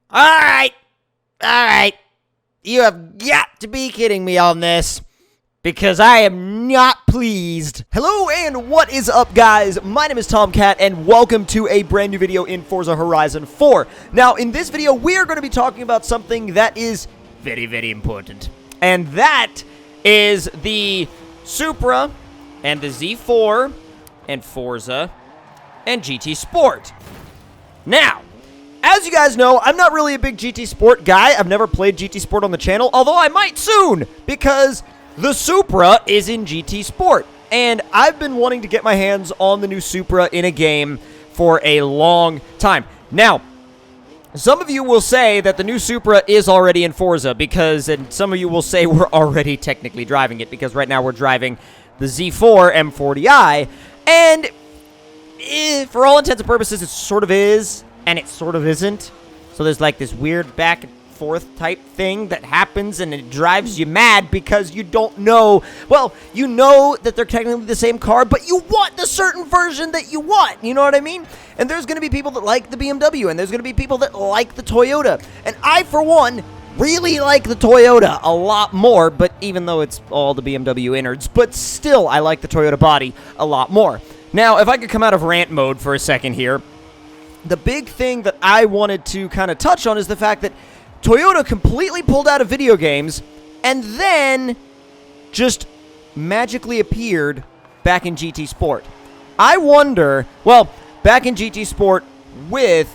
Alright. Alright. You have got to be kidding me on this, because I am not pleased. Hello and what is up, guys? My name is Tomcat and welcome to a brand new video in Forza Horizon 4. Now, in this video, we are going to be talking about something that is very, very important. And that is the Supra and the Z4 and Forza and GT Sport. Now, as you guys know, I'm not really a big GT Sport guy. I've never played GT Sport on the channel, although I might soon, because the Supra is in GT Sport. And I've been wanting to get my hands on the new Supra in a game for a long time. Now, some of you will say that the new Supra is already in Forza, and some of you will say we're already technically driving it, because right now we're driving the Z4 M40i, and for all intents and purposes, it sort of is, and it sort of isn't. So there's like this weird back and forth type thing that happens, and it drives you mad because you don't know. Well, you know that they're technically the same car, but you want the certain version that you want. You know what I mean? And there's going to be people that like the BMW, and there's going to be people that like the Toyota. And I, for one, really like the Toyota a lot more, but even though it's all the BMW innards, but still, I like the Toyota body a lot more. Now, if I could come out of rant mode for a second here, the big thing that I wanted to kind of touch on is the fact that Toyota completely pulled out of video games and then just magically appeared back in GT Sport. I wonder, well, back in GT Sport with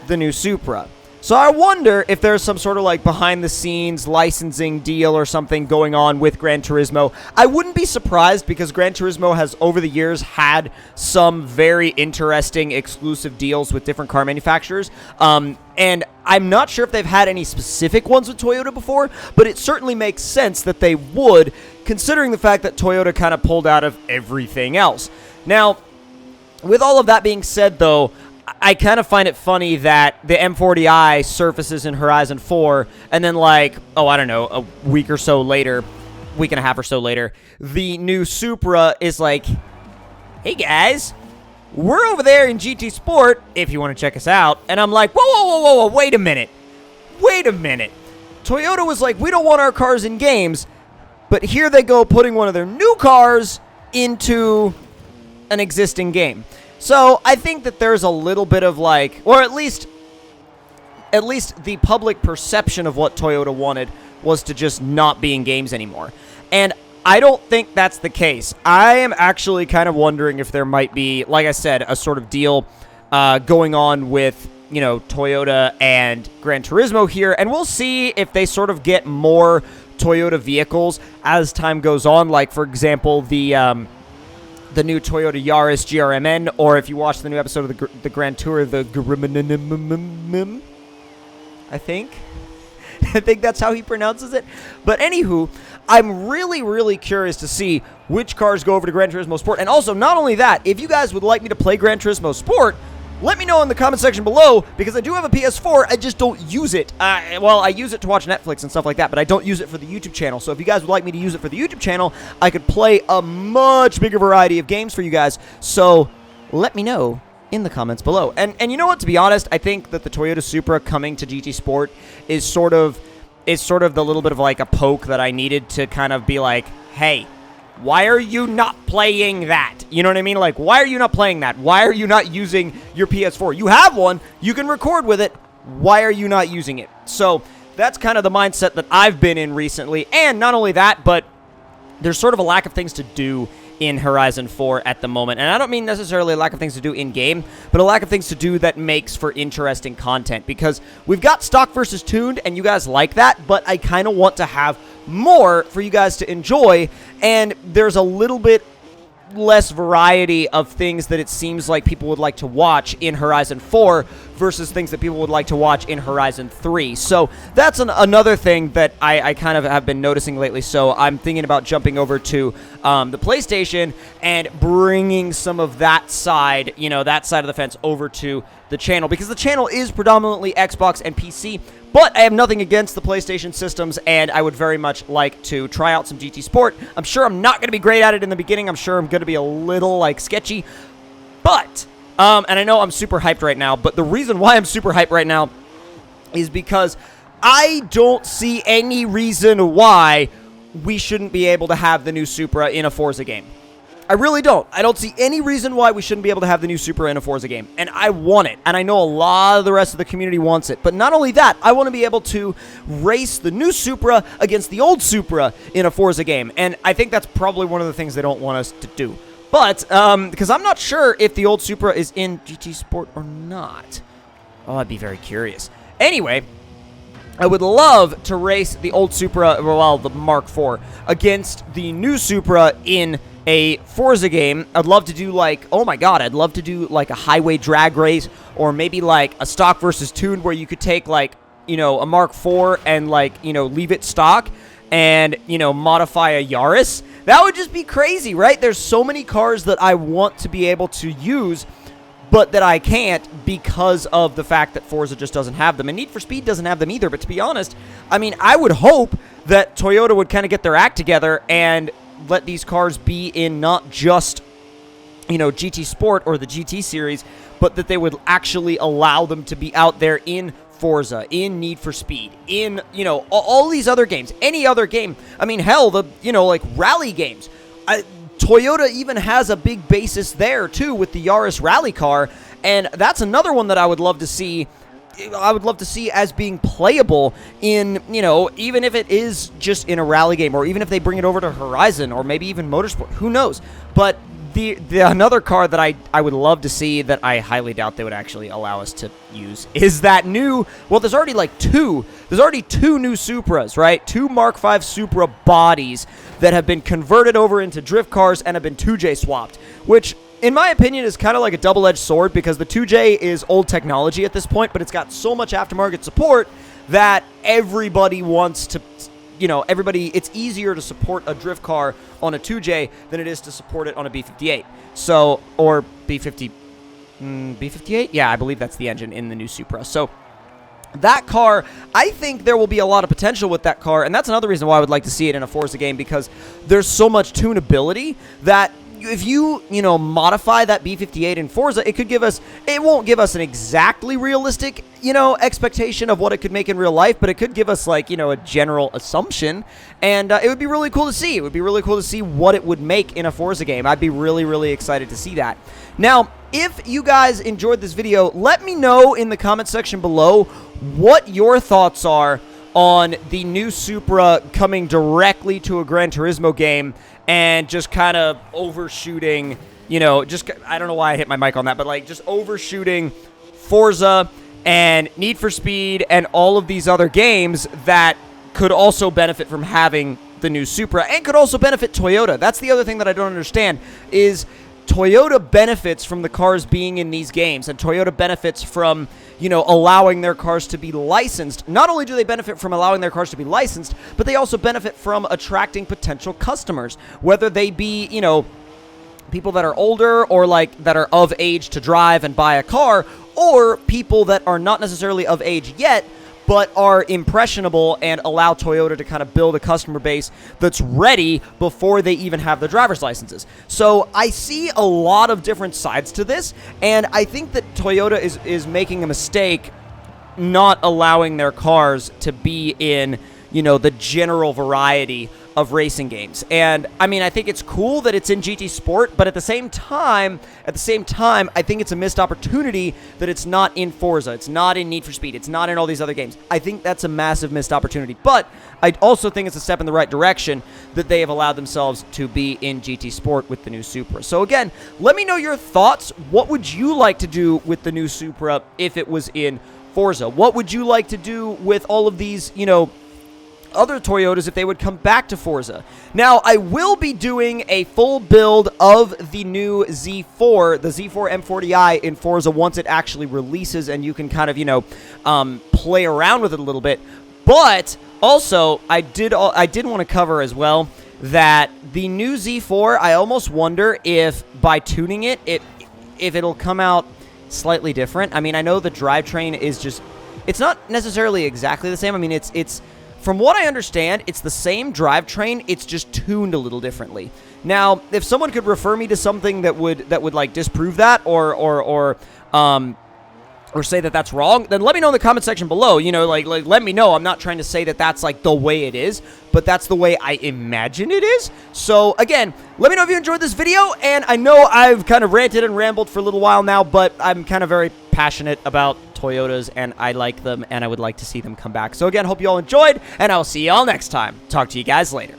the new Supra. So I wonder if there's some sort of like behind-the-scenes licensing deal or something going on with Gran Turismo. I wouldn't be surprised, because Gran Turismo has, over the years, had some very interesting exclusive deals with different car manufacturers. And I'm not sure if they've had any specific ones with Toyota before, but it certainly makes sense that they would, considering the fact that Toyota kind of pulled out of everything else. Now, with all of that being said, though, I kind of find it funny that the M40i surfaces in Horizon 4, and then like, oh, I don't know, a week or so later, week and a half or so later, the new Supra is like, hey guys, we're over there in GT Sport if you want to check us out. And I'm like, whoa, whoa, whoa, whoa, whoa, wait a minute. Wait a minute. Toyota was like, we don't want our cars in games, but here they go putting one of their new cars into an existing game. So I think that there's a little bit of like, or at least the public perception of what Toyota wanted was to just not be in games anymore. And I don't think that's the case. I am actually kind of wondering if there might be, like I said, a sort of deal going on with, you know, Toyota and Gran Turismo here. And we'll see if they sort of get more Toyota vehicles as time goes on. Like, for example, the new Toyota Yaris GRMN, or if you watch the new episode of the Grand Tour, the GRMN, I think that's how he pronounces it. But anywho, I'm really, really curious to see which cars go over to Gran Turismo Sport. And also, not only that, if you guys would like me to play Gran Turismo Sport, let me know in the comment section below, because I do have a PS4, I just don't use it. Well, I use it to watch Netflix and stuff like that, but I don't use it for the YouTube channel. So if you guys would like me to use it for the YouTube channel, I could play a much bigger variety of games for you guys. So let me know in the comments below. And you know what, to be honest, I think that the Toyota Supra coming to GT Sport is sort of the little bit of like a poke that I needed to kind of be like, hey, why are you not playing that? You know what I mean? Like, why are you not playing that? Why are you not using your PS4? You have one. You can record with it. Why are you not using it? So that's kind of the mindset that I've been in recently. And not only that, but there's sort of a lack of things to do in Horizon 4 at the moment. And I don't mean necessarily a lack of things to do in-game, but a lack of things to do that makes for interesting content. Because we've got stock versus tuned, and you guys like that, but I kind of want to have more for you guys to enjoy, and there's a little bit less variety of things that it seems like people would like to watch in Horizon 4 versus things that people would like to watch in Horizon 3. So that's another thing that I kind of have been noticing lately. So I'm thinking about jumping over to the PlayStation and bringing some of that side, you know, that side of the fence over to the channel, because the channel is predominantly Xbox and PC. But I have nothing against the PlayStation systems, and I would very much like to try out some GT Sport. I'm sure I'm not going to be great at it in the beginning. I'm sure I'm going to be a little, like, sketchy. But, and I know I'm super hyped right now, but the reason why I'm super hyped right now is because I don't see any reason why we shouldn't be able to have the new Supra in a Forza game. I really don't. I don't see any reason why we shouldn't be able to have the new Supra in a Forza game. And I want it. And I know a lot of the rest of the community wants it. But not only that, I want to be able to race the new Supra against the old Supra in a Forza game. And I think that's probably one of the things they don't want us to do. But, because I'm not sure if the old Supra is in GT Sport or not. Oh, I'd be very curious. Anyway, I would love to race the old Supra, well, the Mark IV, against the new Supra in a Forza game. I'd love to do like, oh my god, I'd love to do like a highway drag race, or maybe like a stock versus tuned where you could take like, you know, a Mark IV and like, you know, leave it stock and, you know, modify a Yaris. That would just be crazy, right? There's so many cars that I want to be able to use, but that I can't because of the fact that Forza just doesn't have them. And Need for Speed doesn't have them either, but to be honest, I mean, I would hope that Toyota would kind of get their act together and let these cars be in not just, you know, GT Sport or the GT series, but that they would actually allow them to be out there in Forza, in Need for Speed, in, you know, all these other games, any other game. I mean, hell, the, you know, like rally games. Toyota even has a big basis there, too, with the Yaris rally car, and that's another one that I would love to see. I would love to see as being playable in, you know, even if it is just in a rally game, or even if they bring it over to Horizon, or maybe even Motorsport, who knows. But the another car that I would love to see that I highly doubt they would actually allow us to use is that new, well, there's already two new Supras, right? Two Mark V Supra bodies that have been converted over into drift cars and have been 2J swapped, which in my opinion is kind of like a double-edged sword, because the 2J is old technology at this point, but it's got so much aftermarket support that everybody wants to, you know, it's easier to support a drift car on a 2J than it is to support it on a B58. So, or B58? Yeah, I believe that's the engine in the new Supra. So, that car, I think there will be a lot of potential with that car, and that's another reason why I would like to see it in a Forza game, because there's so much tunability that if you know, modify that B58 in Forza, it won't give us an exactly realistic, you know, expectation of what it could make in real life, but it could give us, like, you know, a general assumption, and it would be really cool to see. It would be really cool to see what it would make in a Forza game. I'd be really, really excited to see that. Now, if you guys enjoyed this video, let me know in the comment section below what your thoughts are on the new Supra coming directly to a Gran Turismo game and just kind of overshooting, you know, I don't know why I hit my mic on that, but like just overshooting Forza and Need for Speed and all of these other games that could also benefit from having the new Supra and could also benefit Toyota. That's the other thing that I don't understand is Toyota benefits from the cars being in these games, and Toyota benefits from, you know, allowing their cars to be licensed. Not only do they benefit from allowing their cars to be licensed, but they also benefit from attracting potential customers, whether they be, you know, people that are older or like that are of age to drive and buy a car, or people that are not necessarily of age yet, but are impressionable and allow Toyota to kind of build a customer base that's ready before they even have their driver's licenses. So I see a lot of different sides to this, and I think that Toyota is making a mistake not allowing their cars to be in, you know, the general variety of racing games. And I mean, I think it's cool that it's in GT Sport, but at the same time, I think it's a missed opportunity that it's not in Forza, it's not in Need for Speed, it's not in all these other games. I think that's a massive missed opportunity, but I also think it's a step in the right direction that they have allowed themselves to be in GT Sport with the new Supra. So again, let me know your thoughts. What would you like to do with the new Supra if it was in Forza? What would you like to do with all of these, you know, other Toyotas if they would come back to Forza? Now, I will be doing a full build of the new Z4, the Z4 M40i in Forza once it actually releases and you can kind of, you know, play around with it a little bit. But also, I did want to cover as well that the new Z4, I almost wonder if by tuning it, if it'll come out slightly different. I mean, I know the drivetrain is just, it's not necessarily exactly the same. I mean, it's from what I understand, it's the same drivetrain, it's just tuned a little differently. Now, if someone could refer me to something that would like disprove that or or say that that's wrong, then let me know in the comment section below. You know, like let me know. I'm not trying to say that that's like the way it is, but that's the way I imagine it is. So again, let me know if you enjoyed this video, and I know I've kind of ranted and rambled for a little while now, but I'm kind of very passionate about Toyotas, and I like them, and I would like to see them come back. So again, hope you all enjoyed, and I will see you all next time. Talk to you guys later.